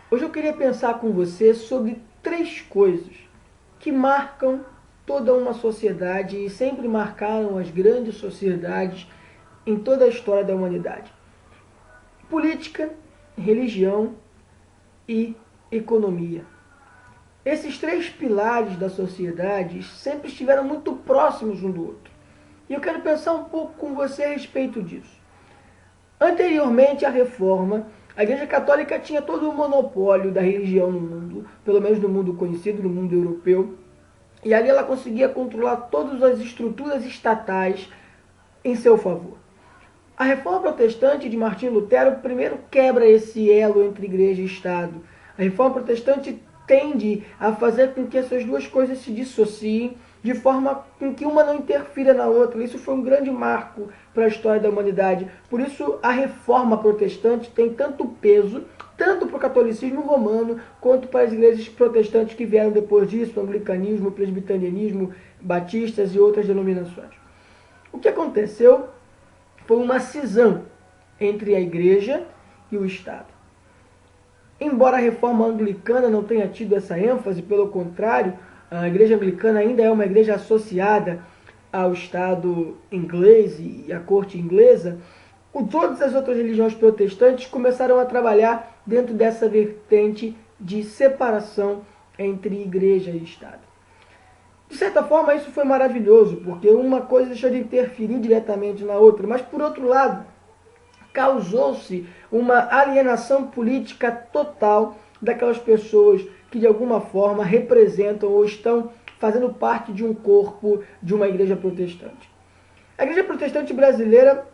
Hoje eu queria pensar com você sobre três coisas que marcam toda uma sociedade e sempre marcaram as grandes sociedades em toda a história da humanidade: política, religião e economia. Esses três pilares da sociedade sempre estiveram muito próximos um do outro. E eu quero pensar um pouco com você a respeito disso. Anteriormente à reforma, a Igreja Católica tinha todo o monopólio da religião no mundo, pelo menos no mundo conhecido, no mundo europeu, e ali ela conseguia controlar todas as estruturas estatais em seu favor. A reforma protestante de Martim Lutero primeiro quebra esse elo entre igreja e Estado. A reforma protestante tende a fazer com que essas duas coisas se dissociem, de forma com que uma não interfira na outra. Isso foi um grande marco para a história da humanidade. Por isso a reforma protestante tem tanto peso, tanto para o catolicismo romano, quanto para as igrejas protestantes que vieram depois disso, o anglicanismo, o presbiterianismo, batistas e outras denominações. O que aconteceu foi uma cisão entre a igreja e o Estado. Embora a reforma anglicana não tenha tido essa ênfase, pelo contrário, a igreja anglicana ainda é uma igreja associada ao Estado inglês e à corte inglesa, todas as outras religiões protestantes começaram a trabalhar dentro dessa vertente de separação entre igreja e Estado. De certa forma, isso foi maravilhoso, porque uma coisa deixou de interferir diretamente na outra, mas, por outro lado, causou-se uma alienação política total daquelas pessoas que, de alguma forma, representam ou estão fazendo parte de um corpo de uma igreja protestante. A igreja protestante brasileira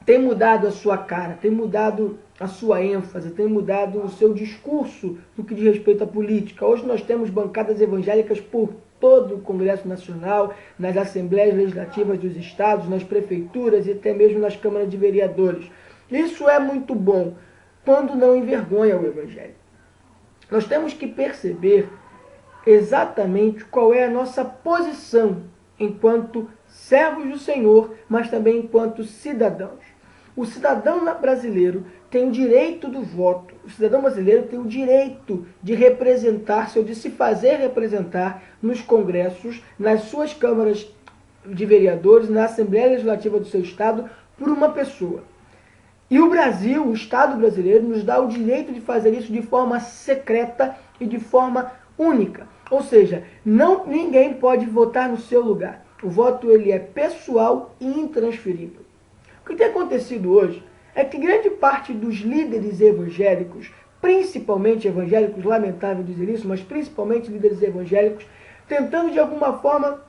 tem mudado a sua cara, tem mudado a sua ênfase, tem mudado o seu discurso no que diz respeito à política. Hoje nós temos bancadas evangélicas por todo o Congresso Nacional, nas Assembleias Legislativas dos Estados, nas prefeituras e até mesmo nas câmaras de vereadores. Isso é muito bom, quando não envergonha o Evangelho. Nós temos que perceber exatamente qual é a nossa posição enquanto servos do Senhor, mas também enquanto cidadãos. O cidadão brasileiro tem o direito do voto. O cidadão brasileiro tem o direito de representar-se ou de se fazer representar nos congressos, nas suas câmaras de vereadores, na Assembleia Legislativa do seu Estado, por uma pessoa. E o Brasil, o Estado brasileiro, nos dá o direito de fazer isso de forma secreta e de forma única. Ou seja, ninguém pode votar no seu lugar. O voto ele é pessoal e intransferível. O que tem acontecido hoje é que grande parte dos líderes evangélicos, principalmente evangélicos, lamentável dizer isso, mas principalmente líderes evangélicos, tentando de alguma forma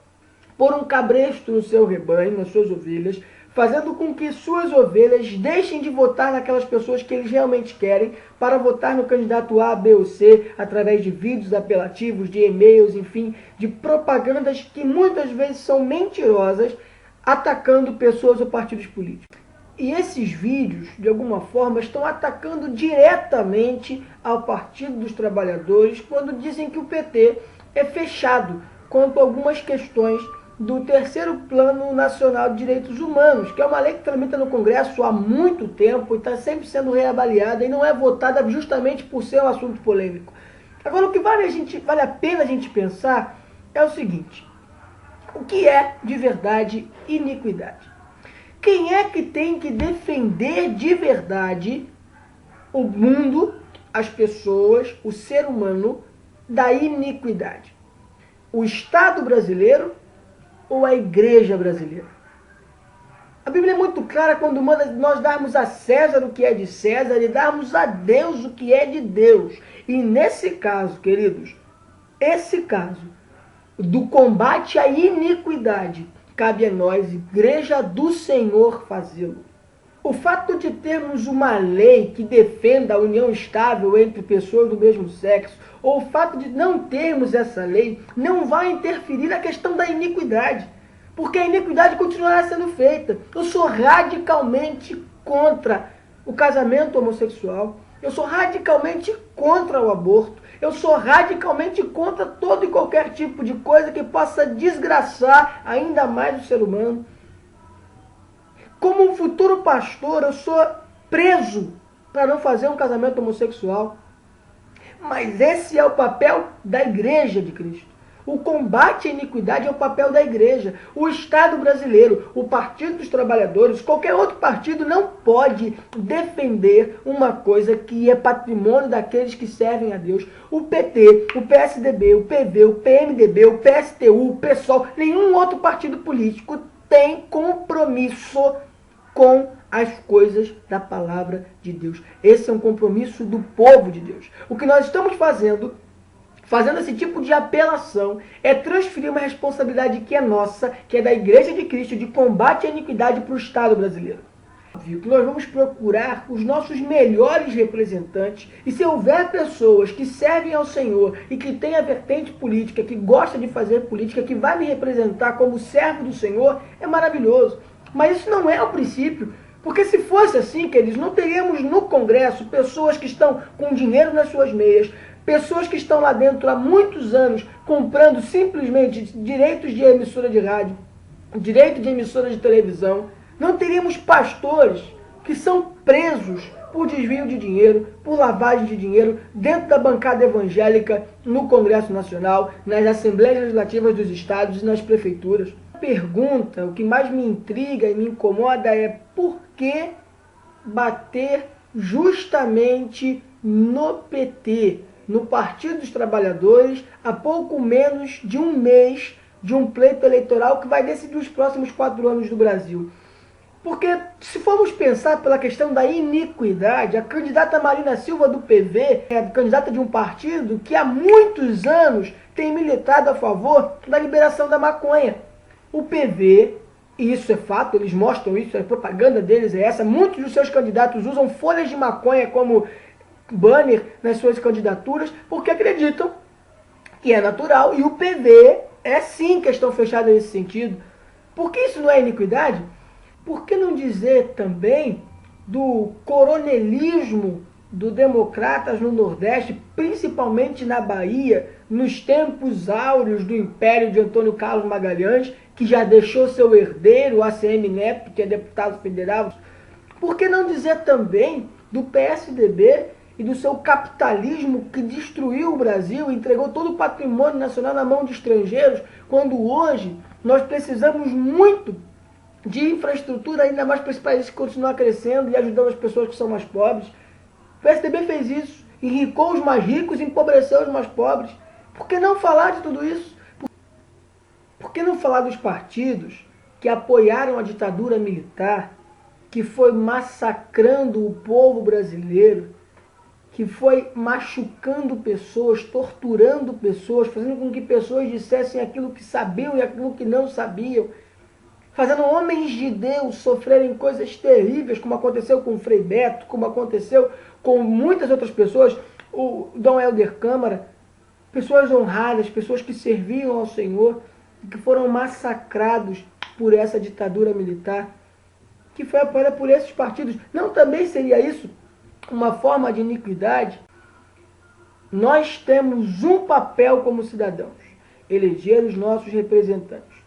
pôr um cabresto no seu rebanho, nas suas ovelhas, fazendo com que suas ovelhas deixem de votar naquelas pessoas que eles realmente querem, para votar no candidato A, B ou C, através de vídeos apelativos, de e-mails, enfim, de propagandas que muitas vezes são mentirosas, atacando pessoas ou partidos políticos. E esses vídeos, de alguma forma, estão atacando diretamente ao Partido dos Trabalhadores, quando dizem que o PT é fechado quanto a algumas questões do terceiro Plano Nacional de Direitos Humanos, que é uma lei que tramita no Congresso há muito tempo e está sempre sendo reavaliada e não é votada justamente por ser um assunto polêmico. Agora, o que vale a pena a gente pensar é o seguinte: o que é de verdade iniquidade? Quem é que tem que defender de verdade o mundo, as pessoas, o ser humano da iniquidade? O Estado brasileiro ou a igreja brasileira? A Bíblia é muito clara quando manda nós darmos a César o que é de César e darmos a Deus o que é de Deus. E nesse caso, queridos, esse caso do combate à iniquidade, cabe a nós, igreja do Senhor, fazê-lo. O fato de termos uma lei que defenda a união estável entre pessoas do mesmo sexo, ou o fato de não termos essa lei, não vai interferir na questão da iniquidade, porque a iniquidade continuará sendo feita. Eu sou radicalmente contra o casamento homossexual, eu sou radicalmente contra o aborto, eu sou radicalmente contra todo e qualquer tipo de coisa que possa desgraçar ainda mais o ser humano. Como um futuro pastor, eu sou preso para não fazer um casamento homossexual. Mas esse é o papel da Igreja de Cristo. O combate à iniquidade é o papel da igreja. O Estado brasileiro, o Partido dos Trabalhadores, qualquer outro partido não pode defender uma coisa que é patrimônio daqueles que servem a Deus. O PT, o PSDB, o PV, o PMDB, o PSTU, o PSOL, nenhum outro partido político tem compromisso com as coisas da palavra de Deus. Esse é um compromisso do povo de Deus. O que nós estamos fazendo esse tipo de apelação, é transferir uma responsabilidade que é nossa, que é da Igreja de Cristo, de combate à iniquidade para o Estado brasileiro. Óbvio que nós vamos procurar os nossos melhores representantes, e se houver pessoas que servem ao Senhor e que têm a vertente política, que gosta de fazer política, que vai me representar como servo do Senhor, é maravilhoso. Mas isso não é o princípio. Porque se fosse assim, queridos, não teríamos no Congresso pessoas que estão com dinheiro nas suas meias, pessoas que estão lá dentro há muitos anos comprando simplesmente direitos de emissora de rádio, direito de emissora de televisão. Não teríamos pastores que são presos por desvio de dinheiro, por lavagem de dinheiro, dentro da bancada evangélica, no Congresso Nacional, nas Assembleias Legislativas dos Estados e nas prefeituras. A pergunta, o que mais me intriga e me incomoda é por que bater justamente no PT, no Partido dos Trabalhadores, há pouco menos de um mês de um pleito eleitoral que vai decidir os próximos 4 anos do Brasil. Porque, se formos pensar pela questão da iniquidade, a candidata Marina Silva do PV é a candidata de um partido que há muitos anos tem militado a favor da liberação da maconha. O PV, e isso é fato, eles mostram isso, a propaganda deles é essa, muitos dos seus candidatos usam folhas de maconha como banner nas suas candidaturas, porque acreditam que é natural, e o PV é sim questão fechada nesse sentido. Por que isso não é iniquidade? Por que não dizer também do coronelismo do Democratas no Nordeste, principalmente na Bahia, nos tempos áureos do império de Antônio Carlos Magalhães, que já deixou seu herdeiro, o ACM Neto, que é deputado federal? Por que não dizer também do PSDB e do seu capitalismo que destruiu o Brasil, entregou todo o patrimônio nacional na mão de estrangeiros, quando hoje nós precisamos muito de infraestrutura, ainda mais para esse país continuar crescendo e ajudando as pessoas que são mais pobres? O PSDB fez isso, enricou os mais ricos e empobreceu os mais pobres. Por que não falar de tudo isso? Por que não falar dos partidos que apoiaram a ditadura militar, que foi massacrando o povo brasileiro, que foi machucando pessoas, torturando pessoas, fazendo com que pessoas dissessem aquilo que sabiam e aquilo que não sabiam, fazendo homens de Deus sofrerem coisas terríveis, como aconteceu com o Frei Beto, como aconteceu com muitas outras pessoas, o Dom Helder Câmara, pessoas honradas, pessoas que serviam ao Senhor, que foram massacrados por essa ditadura militar, que foi apoiada por esses partidos. Não também seria isso uma forma de iniquidade? Nós temos um papel como cidadãos, eleger os nossos representantes.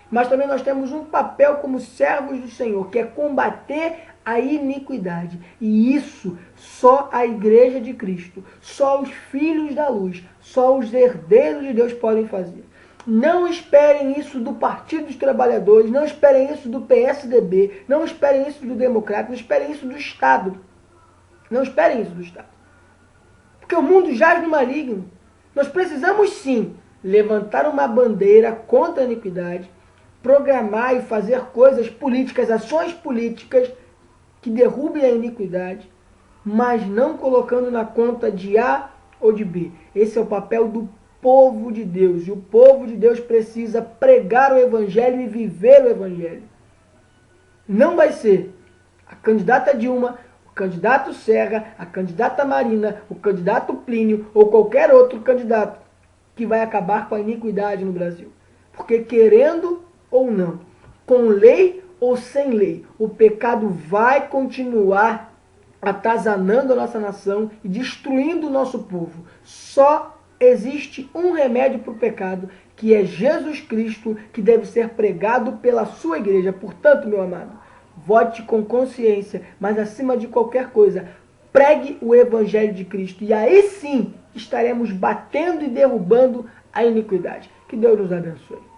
Mas também nós temos um papel como servos do Senhor, que é combater a iniquidade. E isso só a Igreja de Cristo, só os filhos da luz, só os herdeiros de Deus podem fazer. Não esperem isso do Partido dos Trabalhadores, não esperem isso do PSDB, não esperem isso do Democrata, não esperem isso do Estado. Não esperem isso do Estado. Porque o mundo jaz no maligno. Nós precisamos sim levantar uma bandeira contra a iniquidade, programar e fazer coisas políticas, ações políticas que derrubem a iniquidade, mas não colocando na conta de A ou de B. Esse é o papel do povo de Deus. E o povo de Deus precisa pregar o Evangelho e viver o Evangelho. Não vai ser a candidata Dilma, o candidato Serra, a candidata Marina, o candidato Plínio ou qualquer outro candidato que vai acabar com a iniquidade no Brasil. Porque querendo ou não, com lei ou sem lei, o pecado vai continuar atazanando a nossa nação e destruindo o nosso povo. Só existe um remédio para o pecado, que é Jesus Cristo, que deve ser pregado pela sua igreja. Portanto, meu amado, vote com consciência, mas acima de qualquer coisa, pregue o Evangelho de Cristo. E aí sim estaremos batendo e derrubando a iniquidade. Que Deus nos abençoe.